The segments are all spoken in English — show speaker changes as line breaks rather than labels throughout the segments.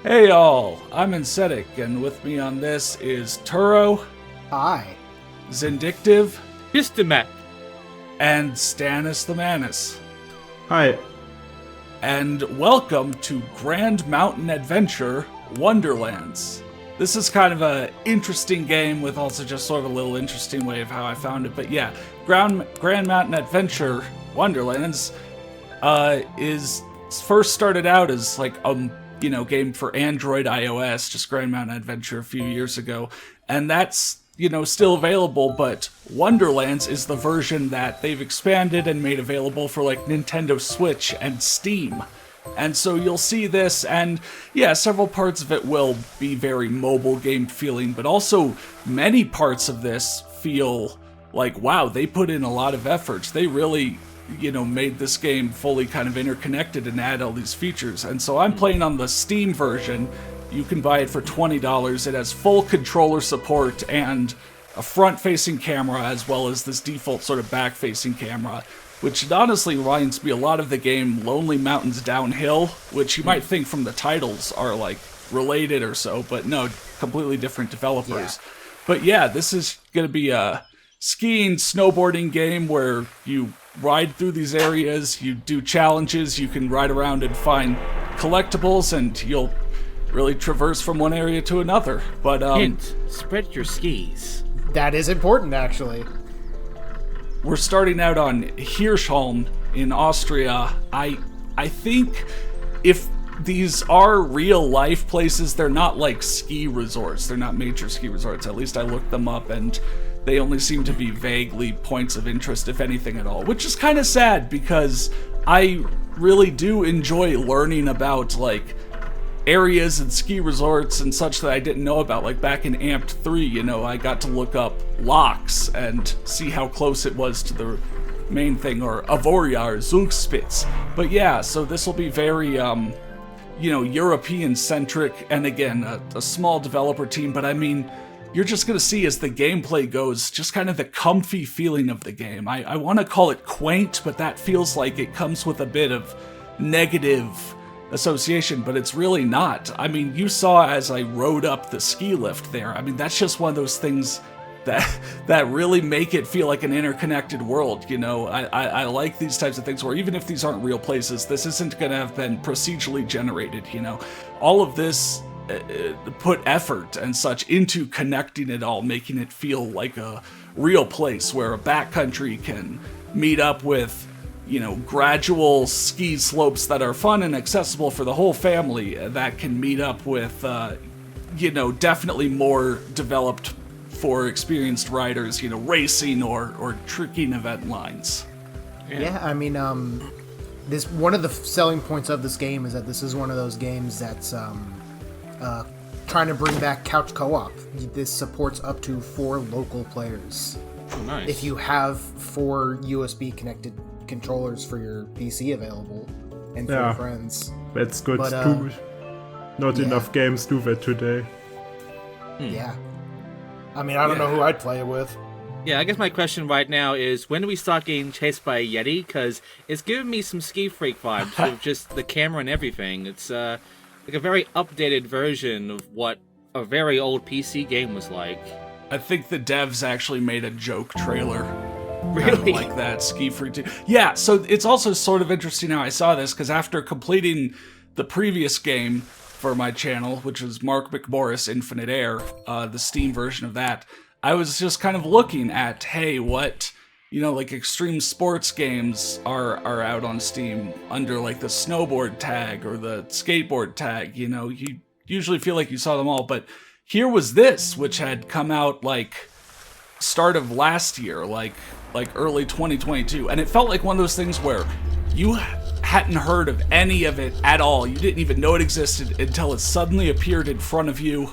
Hey all, I'm Insetic, and with me on this is Turo,
Hi.
Zindictive,
Histomat.
and Stannis the Manus.
Hi.
And welcome to Grand Mountain Adventure Wonderlands. This is kind of an interesting game with also just sort of a little interesting way of how I found it. But yeah, Grand Mountain Adventure Wonderlands is first started out as like a game for Android, iOS, just Grand Mountain Adventure a few years ago, and that's still available. But Wonderlands is the version that they've expanded and made available for like Nintendo Switch and Steam. And so you'll see this, and yeah, several parts of it will be very mobile game feeling, but also many parts of this feel like, wow, they put in a lot of effort. They really made this game fully kind of interconnected and add all these features. And so I'm playing on the Steam version. You can buy it for $20. It has full controller support and a front-facing camera as well as this default sort of back-facing camera, which honestly reminds me a lot of the game Lonely Mountains Downhill, which you might think from the titles are like related or so, but no, completely different developers. Yeah. But yeah, this is going to be a skiing, snowboarding game where you ride through these areas, you do challenges, you can ride around and find collectibles, and you'll really traverse from one area to another. But
Hint, spread your skis.
That is important, actually.
We're starting out on Hirschalm in Austria. I think if these are real life places, they're not like ski resorts. They're not major ski resorts. At least I looked them up, and they only seem to be vaguely points of interest, if anything at all, which is kind of sad because I really do enjoy learning about like areas and ski resorts and such that I didn't know about. Like back in Amped 3, I got to look up locks and see how close it was to the main thing, or Avoria or Zugspitz. But yeah, so this will be very European-centric, and again, a small developer team, but I mean, you're just going to see as the gameplay goes, just kind of the comfy feeling of the game. I want to call it quaint, but that feels like it comes with a bit of negative association, but it's really not. I mean, you saw as I rode up the ski lift there. I mean, that's just one of those things that really make it feel like an interconnected world. I like these types of things where even if these aren't real places, this isn't going to have been procedurally generated. All of this put effort and such into connecting it all, making it feel like a real place where a backcountry can meet up with gradual ski slopes that are fun and accessible for the whole family, that can meet up with definitely more developed for experienced riders, racing or tricking event lines.
Yeah, I mean, this one of the selling points of this game is that this is one of those games that's trying to bring back couch co-op. This supports up to 4 local players.
Oh, nice.
If you have 4 USB connected controllers for your PC available and for your friends.
That's good too. Not enough games do that today.
Yeah. I mean, I don't know who I'd play it with.
Yeah, I guess my question right now is, when do we start getting chased by a Yeti? Because it's giving me some Ski Freak vibes with just the camera and everything. It's like a very updated version of what a very old PC game was like.
I think the devs actually made a joke trailer.
Really?
Kind of like that, Ski Freak 2. Yeah, so it's also sort of interesting how I saw this, because after completing the previous game for my channel, which was Mark McMorris Infinite Air, the Steam version of that, I was just kind of looking at, hey, what, like extreme sports games are out on Steam under like the snowboard tag or the skateboard tag. You usually feel like you saw them all, but here was this, which had come out like start of last year, like early 2022, and it felt like one of those things where you hadn't heard of any of it at all. You didn't even know it existed until it suddenly appeared in front of you,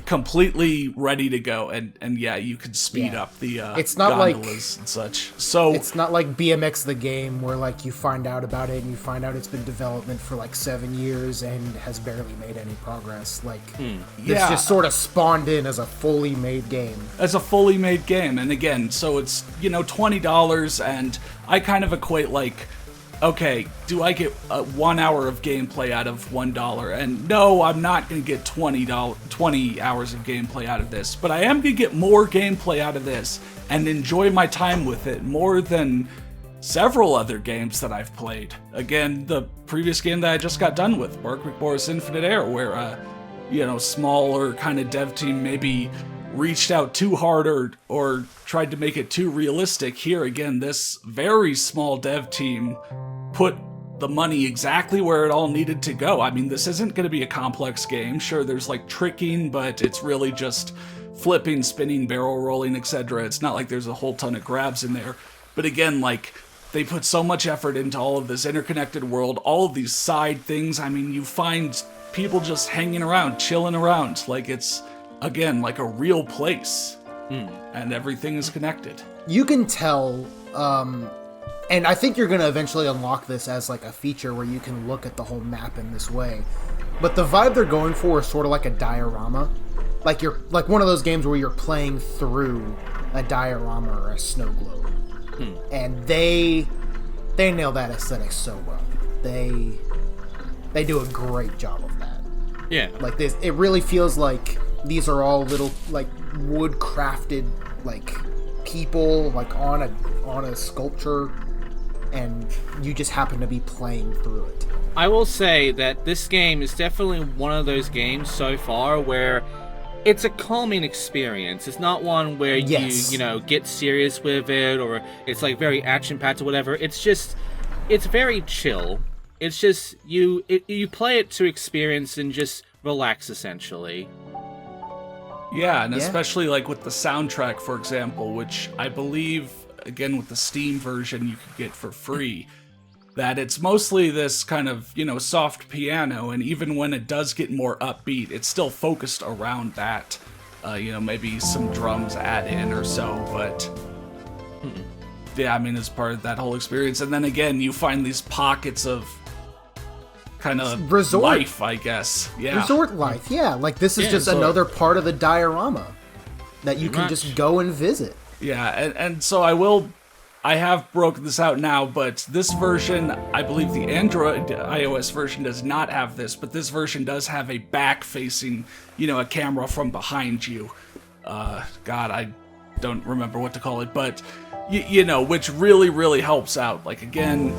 completely ready to go, and yeah, you can speed up the
it's not
gondolas and such. So
it's not like BMX the game where like you find out about it and you find out it's been development for like 7 years and has barely made any progress. Like it's just sort of spawned in as a fully made game.
And again, so it's $20, and I kind of equate like okay, do I get 1 hour of gameplay out of $1? And no, I'm not going to get 20 hours of gameplay out of this, but I am going to get more gameplay out of this and enjoy my time with it more than several other games that I've played. Again, the previous game that I just got done with, Barkwick Boris Infinite Air, where smaller kind of dev team maybe reached out too hard or tried to make it too realistic. Here again, this very small dev team put the money exactly where it all needed to go. I mean, this isn't going to be a complex game. Sure, there's like tricking, but it's really just flipping, spinning, barrel rolling, etc. It's not like there's a whole ton of grabs in there. But again, like, they put so much effort into all of this interconnected world, all of these side things. I mean, you find people just hanging around, chilling around. Like, it's, again, like a real place. And everything is connected.
You can tell, and I think you're going to eventually unlock this as like a feature where you can look at the whole map in this way. But the vibe they're going for is sort of like a diorama. Like you're like one of those games where you're playing through a diorama or a snow globe. And they nail that aesthetic so well. They do a great job of that.
Yeah.
Like this, it really feels like these are all little like wood crafted like people like on a sculpture, and you just happen to be playing through it.
I will say that this game is definitely one of those games so far where it's a calming experience. It's not one where you get serious with it, or it's like very action-packed or whatever. It's very chill. It's just, you play it to experience and just relax, essentially.
Yeah, and especially like with the soundtrack, for example, which I believe, again, with the Steam version you could get for free, that it's mostly this kind of, soft piano, and even when it does get more upbeat, it's still focused around that. Maybe some drums add in or so, but yeah, I mean, it's part of that whole experience. And then again, you find these pockets of kind of
resort
life, I guess. Yeah.
Resort life, yeah. Like this is just another part of the diorama that you can just go and visit.
Yeah, and so I have broken this out now, but this version, I believe the Android iOS version does not have this, but this version does have a back-facing, a camera from behind you. God, I don't remember what to call it, but, which really, really helps out. Like, again,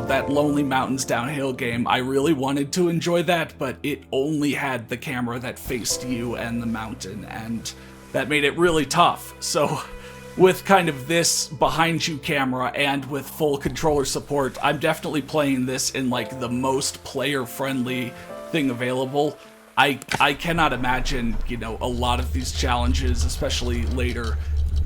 that Lonely Mountains downhill game, I really wanted to enjoy that, but it only had the camera that faced you and the mountain, and that made it really tough. So with kind of this behind you camera and with full controller support, I'm definitely playing this in like the most player friendly thing available. I cannot imagine, a lot of these challenges, especially later,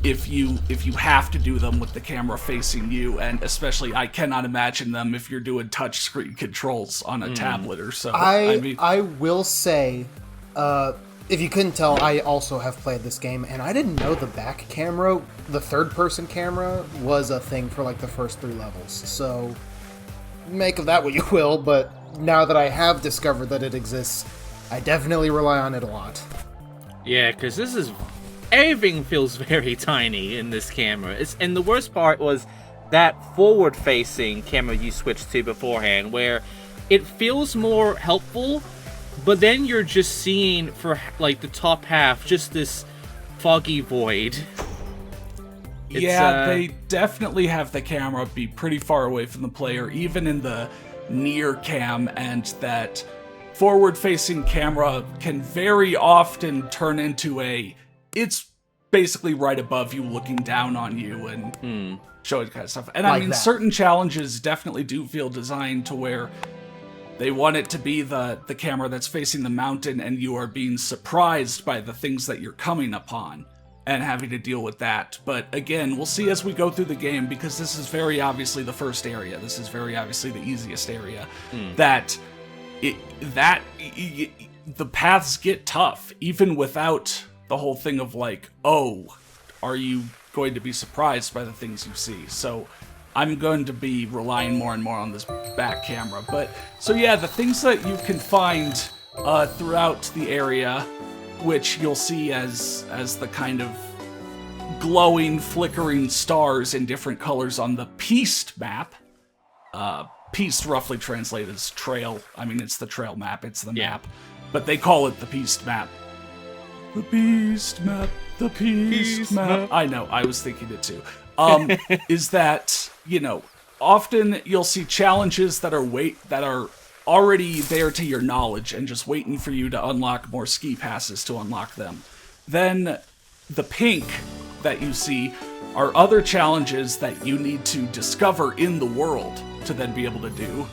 if you have to do them with the camera facing you, and especially I cannot imagine them if you're doing touchscreen controls on a tablet or so.
I will say, if you couldn't tell, I also have played this game, and I didn't know the back camera, the third-person camera, was a thing for like the first 3 levels. So make of that what you will, but now that I have discovered that it exists, I definitely rely on it a lot.
Yeah, because everything feels very tiny in this camera. And the worst part was that forward-facing camera you switched to beforehand, where it feels more helpful, but then you're just seeing, for like the top half, just this foggy void.
They definitely have the camera be pretty far away from the player, even in the near cam, and that forward-facing camera can very often turn into it's basically right above you, looking down on you and showing kind of stuff. And I mean, certain challenges definitely do feel designed to where they want it to be the camera that's facing the mountain, and you are being surprised by the things that you're coming upon and having to deal with that. But again, we'll see as we go through the game, because this is very obviously the first area. This is very obviously the easiest area. The paths get tough, even without the whole thing of like, oh, are you going to be surprised by the things you see? So I'm going to be relying more and more on this back camera. But so yeah, the things that you can find throughout the area, which you'll see as the kind of glowing, flickering stars in different colors on the Piste map, Piste roughly translated as trail. I mean, it's the trail map, it's the map. But they call it the Piste map. The Piste map, the Piste map. I know, I was thinking it too. Is that, often you'll see challenges that are already there to your knowledge and just waiting for you to unlock more ski passes to unlock them. Then the pink that you see are other challenges that you need to discover in the world to then be able to do.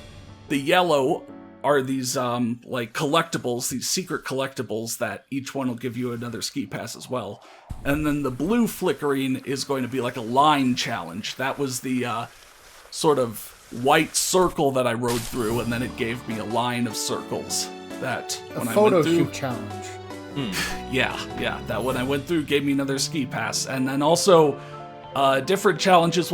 The yellow are these collectibles, these secret collectibles that each one will give you another ski pass as well. And then the blue flickering is going to be like a line challenge. That was the sort of white circle that I rode through, and then it gave me a line of circles that when I went through... A photo shoot challenge. Yeah, that when I went through gave me another ski pass. And then also, different challenges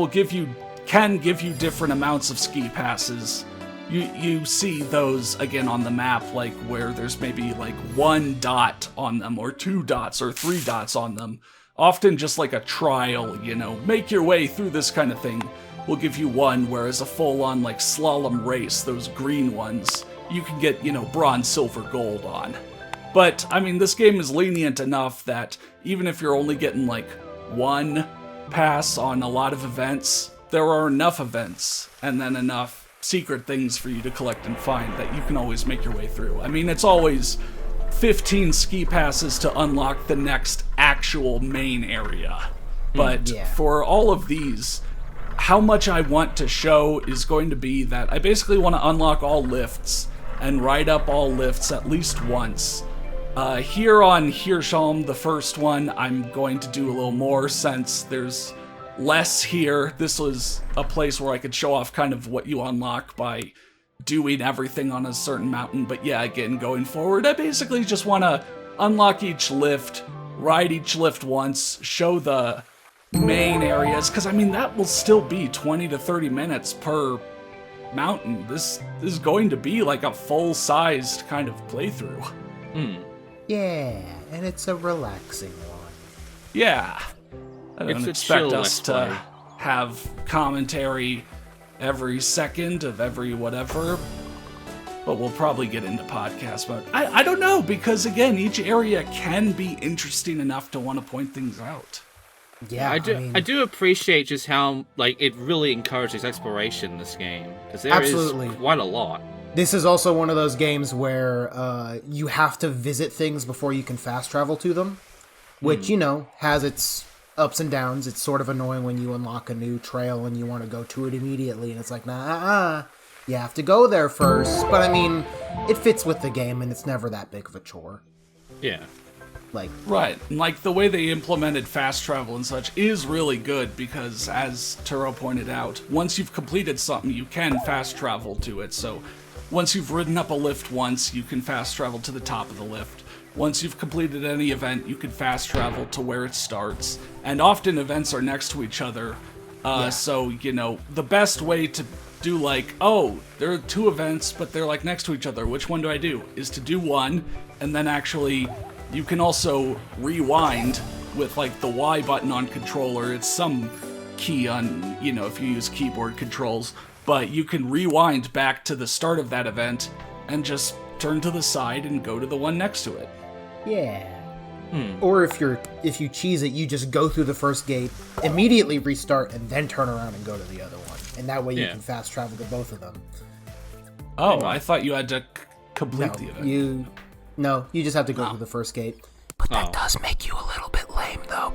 can give you different amounts of ski passes. You see those again on the map, like where there's maybe like 1 dot on them, or 2 dots, or 3 dots on them. Often just like a trial, make your way through this kind of thing will give you 1, whereas a full-on like slalom race, those green ones, you can get, bronze, silver, gold on. But, I mean, this game is lenient enough that even if you're only getting like 1 pass on a lot of events, there are enough events, and then enough secret things for you to collect and find that you can always make your way through. I mean, it's always 15 ski passes to unlock the next actual main area. But for all of these, how much I want to show is going to be that I basically want to unlock all lifts and ride up all lifts at least once. Here on Hirschalm, the first one, I'm going to do a little more since there's less here. This was a place where I could show off kind of what you unlock by doing everything on a certain mountain. But yeah, again, going forward, I basically just want to unlock each lift, ride each lift once, show the main areas, because I mean, that will still be 20 to 30 minutes per mountain. This is going to be like a full-sized kind of playthrough.
Yeah, and it's a relaxing one.
Yeah. I don't expect us to have commentary every second of every whatever, but we'll probably get into podcast mode. I don't know, because again, each area can be interesting enough to want to point things out.
Yeah, I do appreciate just how it really encourages exploration in this game, because there is quite a lot.
This is also one of those games where you have to visit things before you can fast travel to them, which, has its ups and downs. It's sort of annoying when you unlock a new trail and you want to go to it immediately, and it's like, you have to go there first. But I mean, it fits with the game, and it's never that big of a chore.
Yeah.
Right, and the way they implemented fast travel and such is really good, because as Turo pointed out, once you've completed something, you can fast travel to it. So once you've ridden up a lift once, you can fast travel to the top of the lift. Once you've completed any event, you can fast travel to where it starts. And often events are next to each other. So, the best way to do there are 2 events, but they're next to each other. Which one do I do? Is to do one, and then actually you can also rewind with the Y button on controller. It's some key on, if you use keyboard controls, but you can rewind back to the start of that event and just turn to the side and go to the one next to it.
Yeah. Or if you cheese it, you just go through the first gate, immediately restart, and then turn around and go to the other one. And that way you can fast travel to both of them.
Oh, I thought you had to complete the event.
You just have to go through the first gate. But that does make you a little bit lame, though.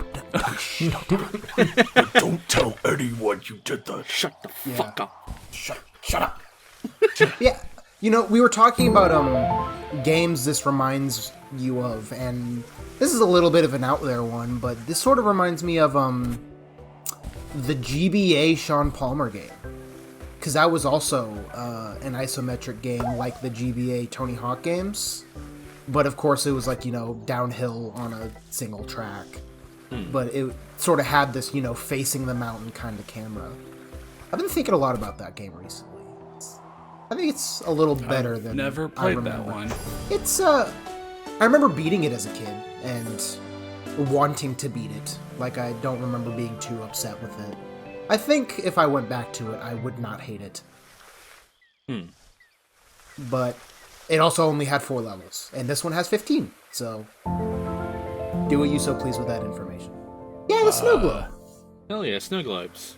Don't tell anyone you did that.
Shut the fuck up.
Shut up. Yeah. We were talking about games this reminds you of, and this is a little bit of an out there one, but this sort of reminds me of the GBA Sean Palmer game. Because that was also an isometric game like the GBA Tony Hawk games. But of course it was downhill on a single track. But it sort of had this, facing the mountain kind of camera. I've been thinking a lot about that game recently. I think it's a little better than
never played that one.
It's I remember beating it as a kid and wanting to beat it. I don't remember being too upset with it. I think if I went back to it, I would not hate it. But it also only had 4 levels, and this one has 15. So do what you so please with that information. Yeah, the snow globe.
Hell yeah, snow globes.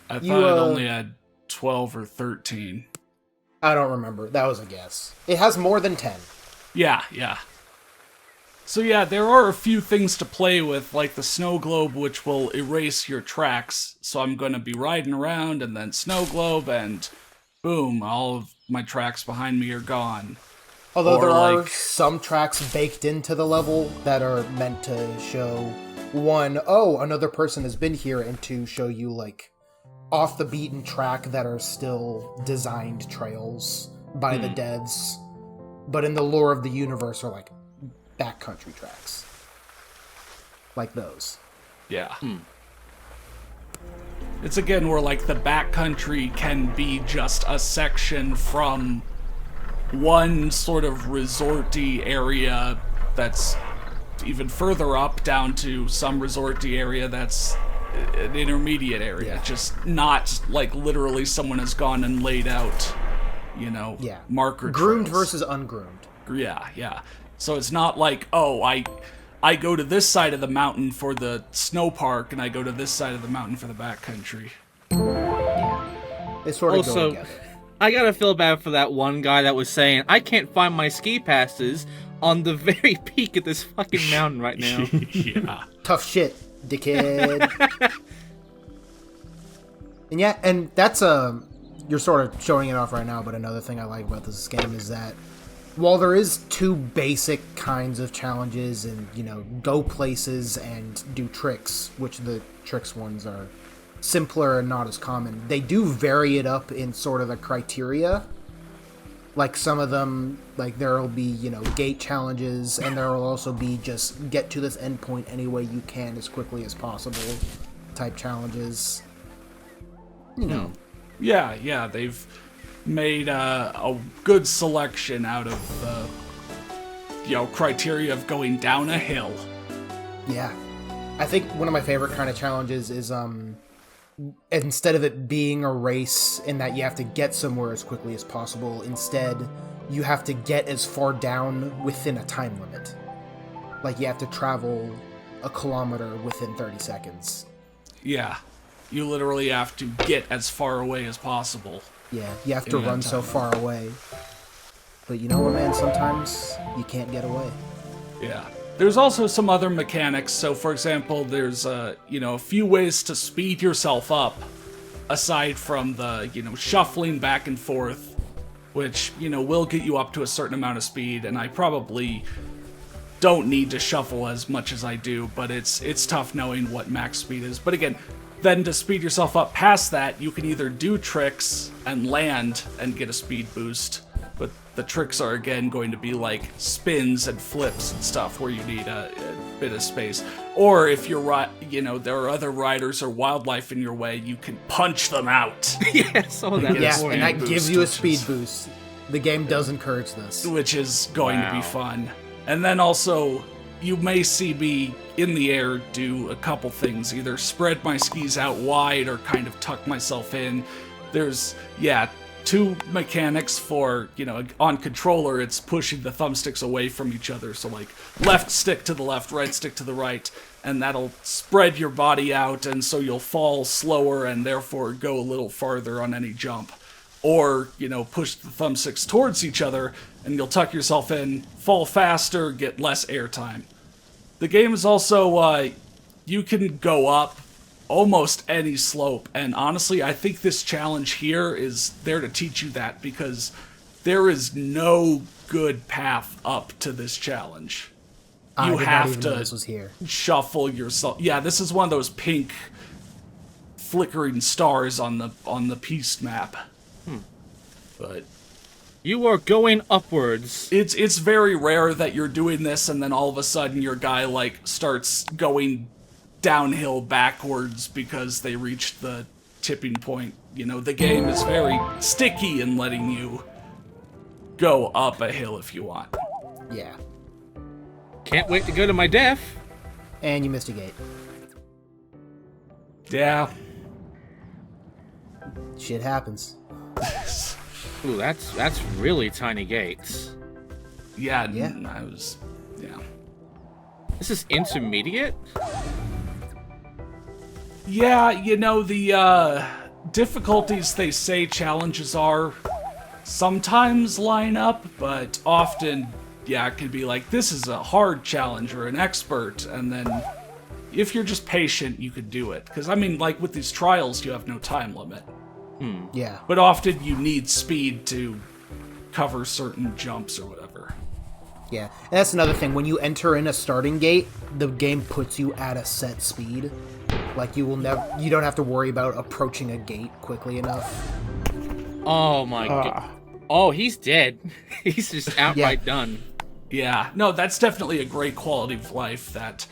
I thought it only had 12 or 13.
I don't remember. That was a guess. It has more than 10.
Yeah. So yeah, there are a few things to play with, like the snow globe, which will erase your tracks. So I'm going to be riding around, and then snow globe, and boom, all of my tracks behind me are gone.
Although
Or
there are
like-
some tracks baked into the level that are meant to show, one, oh, another person has been here, and two, show you, like, off the beaten track that are still designed trails by the devs. But in the lore of the universe are, like, backcountry tracks. Like those.
Yeah. It's again where, like, the backcountry can be just a section from one sort of resorty area that's even further up down to some resorty area that's an intermediate area. Just not, like, literally someone has gone and laid out, marker
Groomed
trails.
versus ungroomed.
Yeah. So it's not like, oh, I go to this side of the mountain for the snow park, and I go to this side of the mountain for the backcountry.
They sort of go
Also,
together.
I gotta feel bad for that one guy that was saying, I can't find my ski passes on the very peak of this fucking mountain right now.
Yeah.
Tough shit, dickhead. and that's you're sort of showing it off right now, but another thing I like about this game is that while there is 2 basic kinds of challenges and, go places and do tricks, which the tricks ones are simpler and not as common, they do vary it up in sort of the criteria. Like some of them, like there will be, gate challenges, and there will also be just get to this endpoint any way you can as quickly as possible type challenges.
Yeah, they've made a good selection out of the, criteria of going down a hill.
Yeah. I think one of my favorite kind of challenges is, instead of it being a race in that you have to get somewhere as quickly as possible, instead you have to get as far down within a time limit. Like you have to travel a kilometer within 30 seconds.
Yeah. You literally have to get as far away as possible.
Yeah, you have to
In that
run so
time.
far away. But you know what, man? Sometimes you can't get away.
Yeah. There's also some other mechanics. So, for example, there's, a few ways to speed yourself up, aside from the, shuffling back and forth, which, will get you up to a certain amount of speed, and I probably don't need to shuffle as much as I do, but it's tough knowing what max speed is. But again, then to speed yourself up past that, you can either do tricks and land and get a speed boost, but the tricks are again going to be like spins and flips and stuff where you need a bit of space. Or if you're there are other riders or wildlife in your way, you can punch them out.
Yeah, some of that.
Yeah,
Yeah,
speed
and that
boost,
gives you a
which
speed
is-
boost. The game does encourage this.
Which is going to be
Wow.
fun. And then also, you may see me in the air do a couple things, either spread my skis out wide or kind of tuck myself in. There's, 2 mechanics for, on controller, it's pushing the thumbsticks away from each other. So like left stick to the left, right stick to the right, and that'll spread your body out, and so you'll fall slower and therefore go a little farther on any jump. Or, push the thumbsticks towards each other, and you'll tuck yourself in, fall faster, get less airtime. The game is also, you can go up almost any slope, and honestly, I think this challenge here is there to teach you that, because there is no good path up to this challenge.
I
You
did not
have
even know
to
this was here.
shuffle yourself. Yeah, this is one of those pink flickering stars on the piste map. But
You are going upwards.
it's very rare that you're doing this and then all of a sudden your guy like starts going downhill backwards because they reached the tipping point. The game is very sticky in letting you go up a hill if you want.
Yeah.
Can't wait to go to my death.
And you missed a gate.
Yeah.
Shit happens.
Ooh, that's really tiny gates.
Yeah,
Yeah.
Yeah.
This is intermediate?
Yeah, the difficulties they say challenges are sometimes line up, but often, yeah, it can be like, this is a hard challenge or an expert, and then if you're just patient, you could do it. Because, I mean, like, with these trials, you have no time limit.
Yeah.
But often you need speed to cover certain jumps or whatever.
Yeah. And that's another thing. When you enter in a starting gate, the game puts you at a set speed. Like, you don't have to worry about approaching a gate quickly enough.
Oh my god. Oh, he's dead. He's just outright done.
Yeah, no, that's definitely a great quality of life that,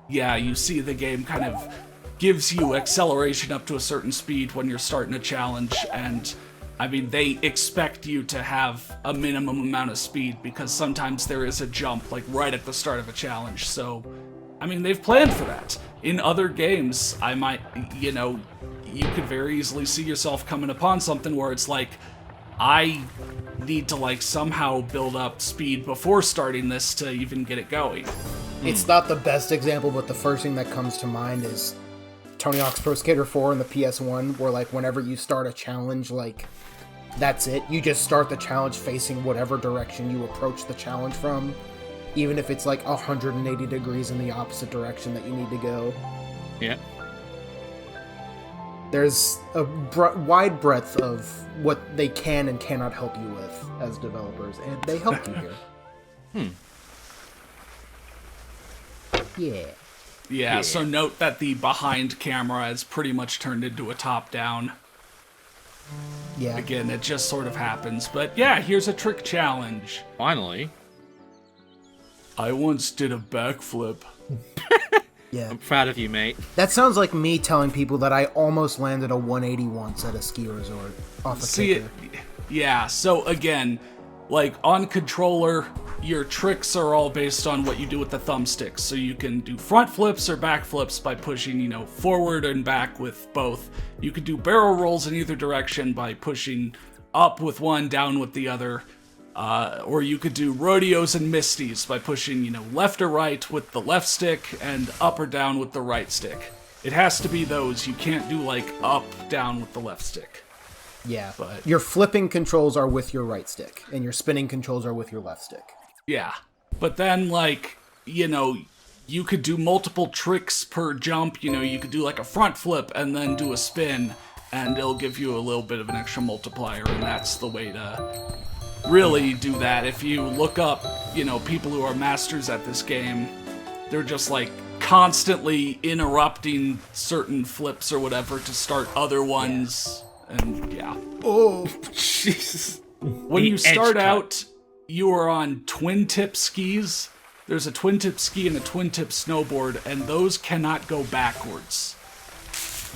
yeah, you see the game kind of gives you acceleration up to a certain speed when you're starting a challenge, and, I mean, they expect you to have a minimum amount of speed because sometimes there is a jump, like, right at the start of a challenge, so, I mean, they've planned for that. In other games, you could very easily see yourself coming upon something where it's like, I need to, like, somehow build up speed before starting this to even get it going.
It's not the best example, but the first thing that comes to mind is Tony Hawk's Pro Skater 4 and the PS1, where, like, whenever you start a challenge, like, that's it. You just start the challenge facing whatever direction you approach the challenge from, even if it's, like, 180 degrees in the opposite direction that you need to go.
Yeah.
There's a wide breadth of what they can and cannot help you with as developers, and they help you here. Yeah.
Yeah, so note that the behind camera is pretty much turned into a top-down.
Yeah.
Again, it just sort of happens. But yeah, here's a trick challenge.
Finally.
I once did a backflip.
Yeah.
I'm proud of you, mate.
That sounds like me telling people that I almost landed a 180 once at a ski resort off a
See it?
kicker.
Yeah, so again, like on controller, your tricks are all based on what you do with the thumbsticks. So you can do front flips or back flips by pushing, forward and back with both. You could do barrel rolls in either direction by pushing up with one, down with the other. Or you could do rodeos and misties by pushing, left or right with the left stick and up or down with the right stick. It has to be those. You can't do, like, up, down with the left stick.
Yeah.
But-
Your flipping controls are with your right stick, and your spinning controls are with your left stick.
Yeah. But then, like, you could do multiple tricks per jump. You could do, like, a front flip and then do a spin, and it'll give you a little bit of an extra multiplier, and that's the way to really do that. If you look up, people who are masters at this game, they're just, like, constantly interrupting certain flips or whatever to start other ones, and yeah.
Oh.
Jesus.
When you start out, you are on twin-tip skis. There's a twin-tip ski and a twin-tip snowboard, and those cannot go backwards.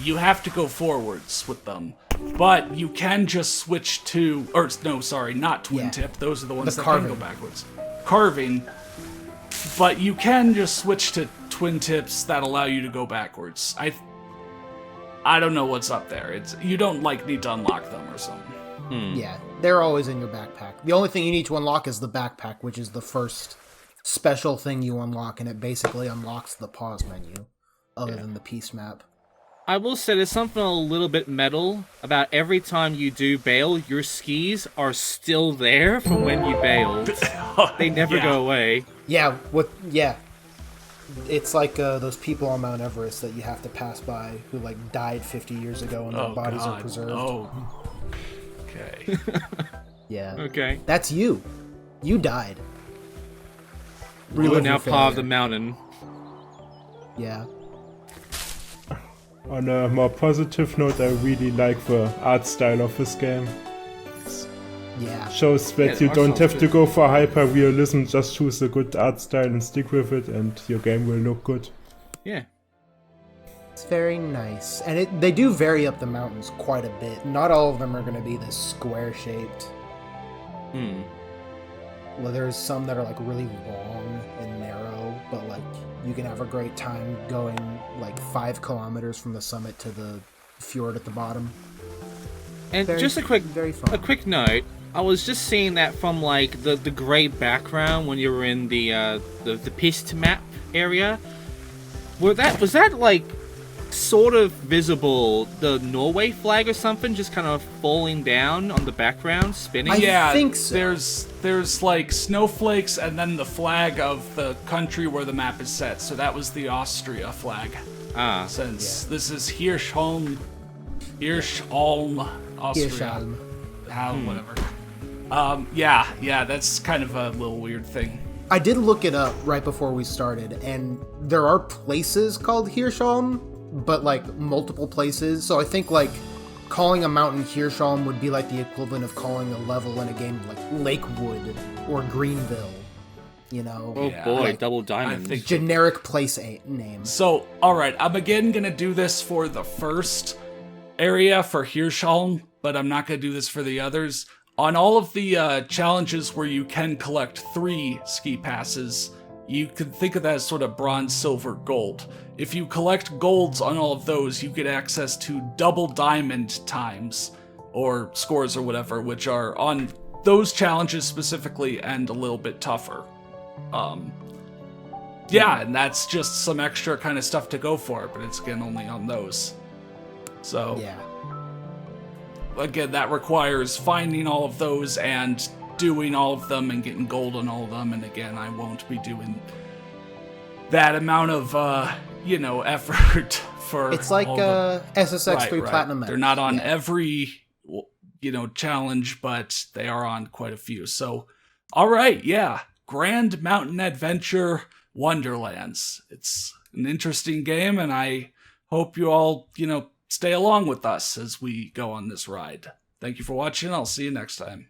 You have to go forwards with them. But you can just switch to... Or, no, sorry, not twin-tip. Those are the ones that can go backwards. Carving. But you can just switch to twin-tips that allow you to go backwards. I don't know what's up there. You don't, like, need to unlock them or something.
Yeah, they're always in your backpack. The only thing you need to unlock is the backpack, which is the first special thing you unlock, and it basically unlocks the pause menu, other than the peace map.
I will say there's something a little bit metal about every time you do bail, your skis are still there from when you bailed. They never go away.
Yeah, it's like those people on Mount Everest that you have to pass by who, like, died 50 years ago and their bodies are preserved.
Oh. Okay.
Yeah.
Okay.
That's you. You died.
You are
Relive
now
your
part of the
failure.
mountain.
Yeah.
On a more positive note, I really like the art style of this game.
Yeah.
Shows that
the
you
art
don't
style's
have to go for hyper-realism, just choose a good art style and stick with it, and your game will look good.
Yeah.
It's very nice. And they do vary up the mountains quite a bit. Not all of them are going to be this square-shaped. Well, there's some that are, like, really long and narrow, but, like, you can have a great time going, like, 5 kilometers from the summit to the fjord at the bottom.
And
Very-
just
very fun.
a quick note. I was just seeing that from like the gray background when you were in the piste map area. Was that like sort of visible, the Norway flag or something, just kind of falling down on the background, spinning?
I think so.
There's like snowflakes and then the flag of the country where the map is set. So that was the Austria flag. Since this is Hirschalm, Austria.
Hirschalm.
Whatever. Yeah, that's kind of a little weird thing.
I did look it up right before we started, and there are places called Hirschalm, but like multiple places. So I think like calling a mountain Hirschalm would be like the equivalent of calling a level in a game like Lakewood or Greenville. You know?
Oh boy, like, double diamonds.
Generic place name.
So, alright, I'm again gonna do this for the first area for Hirschalm, but I'm not gonna do this for the others. On all of the challenges where you can collect 3 ski passes, you can think of that as sort of bronze, silver, gold. If you collect golds on all of those, you get access to double diamond times, or scores or whatever, which are on those challenges specifically and a little bit tougher. Yeah, and that's just some extra kind of stuff to go for, but it's again only on those. So,
yeah.
Again, that requires finding all of those and doing all of them and getting gold on all of them. And again, I won't be doing that amount of, effort for.
It's like SSX3
right.
Platinum.
They're not on every, challenge, but they are on quite a few. So, all right, yeah, Grand Mountain Adventure Wonderlands. It's an interesting game, and I hope you all, stay along with us as we go on this ride. Thank you for watching. I'll see you next time.